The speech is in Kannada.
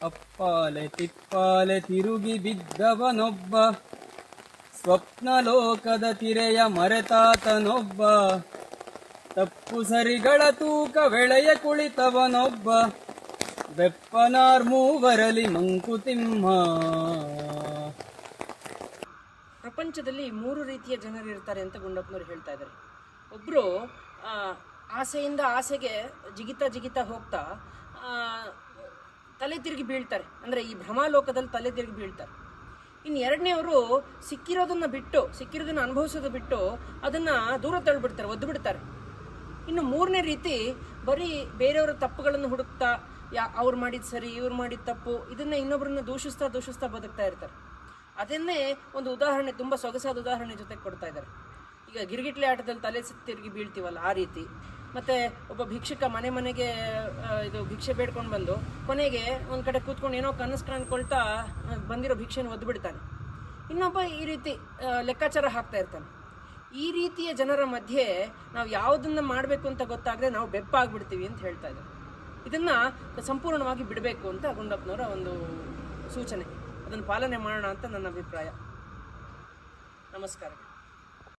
ಅಪ್ಪಾಲೆ ತಿಪ್ಪಾಲೆ ತಿರುಗಿ ಬಿದ್ದವನೊಬ್ಬ, ಸ್ವಪ್ನಲೋಕದ ತಿರೆಯ ಮರೆತಾತನೊಬ್ಬ, ತಪ್ಪು ಸರಿಗಳ ತೂಕವೆಳೆಯ ಕುಳಿತವನೊಬ್ಬ, ಬೆಪ್ಪನಾರ್ ಮೂವರಲಿ ಮಂಕುತಿಮ್ಮ. ಪ್ರಪಂಚದಲ್ಲಿ 3 ರೀತಿಯ ಜನರು ಇರ್ತಾರೆ ಅಂತ ಗುಂಡಪ್ಪನವರು ಹೇಳ್ತಾ ಇದ್ದಾರೆ. ಒಬ್ಬರು ಆಸೆಯಿಂದ ಆಸೆಗೆ ಜಿಗಿತಾ ಹೋಗ್ತಾ ತಲೆ ತಿರುಗಿ ಬೀಳ್ತಾರೆ, ಅಂದರೆ ಈ ಭ್ರಮಾಲೋಕದಲ್ಲಿ ತಲೆ ತಿರುಗಿ ಬೀಳ್ತಾರೆ. ಇನ್ನು ಎರಡನೇವರು ಸಿಕ್ಕಿರೋದನ್ನ ಅನುಭವಿಸೋದು ಬಿಟ್ಟು ಅದನ್ನು ದೂರ ತಳ್ಳಿಬಿಡ್ತಾರೆ, ಒದ್ದು ಬಿಡ್ತಾರೆ. ಇನ್ನು ಮೂರನೇ ರೀತಿ ಬರೀ ಬೇರೆಯವರ ತಪ್ಪುಗಳನ್ನು ಹುಡುಕ್ತಾ ಅವ್ರು ಮಾಡಿದ ಸರಿ ಇವ್ರು ಮಾಡಿದ ತಪ್ಪು ಇದನ್ನು ಇನ್ನೊಬ್ಬರನ್ನ ದೂಷಿಸ್ತಾ ಬದುಕ್ತಾ ಇರ್ತಾರೆ. ಅದನ್ನೇ ಒಂದು ಉದಾಹರಣೆ, ತುಂಬ ಸೊಗಸಾದ ಉದಾಹರಣೆ ಜೊತೆ ಕೊಡ್ತಾ ಇದ್ದಾರೆ. ಈಗ ಗಿರ್ಗಿಟ್ಲೆ ಆಟದಲ್ಲಿ ತಲೆ ತಿರುಗಿ ಬೀಳ್ತೀವಲ್ಲ ಆ ರೀತಿ. ಮತ್ತು ಒಬ್ಬ ಭಿಕ್ಷುಕ ಮನೆಗೆ ಇದು ಭಿಕ್ಷೆ ಬೇಡ್ಕೊಂಡು ಬಂದು ಕೊನೆಗೆ ಒಂದು ಕಡೆ ಕೂತ್ಕೊಂಡು ಏನೋ ಕನಸು ಕಾಣ್ಕೊಳ್ತಾ ಬಂದಿರೋ ಭಿಕ್ಷೆನ ಒದ್ದು ಬಿಡ್ತಾನೆ. ಇನ್ನೊಬ್ಬ ಈ ರೀತಿ ಲೆಕ್ಕಾಚಾರ ಹಾಕ್ತಾ ಇರ್ತಾನೆ. ಈ ರೀತಿಯ ಜನರ ಮಧ್ಯೆ ನಾವು ಯಾವುದನ್ನು ಮಾಡಬೇಕು ಅಂತ ಗೊತ್ತಾಗದೆ ನಾವು ಬೆಪ್ಪಾಗ್ಬಿಡ್ತೀವಿ ಅಂತ ಹೇಳ್ತಾ ಇದ್ದಾರೆ. ಇದನ್ನು ಸಂಪೂರ್ಣವಾಗಿ ಬಿಡಬೇಕು ಅಂತ ಗುಂಡಪ್ಪನವರ ಒಂದು ಸೂಚನೆ. ಅದನ್ನು ಪಾಲನೆ ಮಾಡೋಣ ಅಂತ ನನ್ನ ಅಭಿಪ್ರಾಯ. ನಮಸ್ಕಾರ.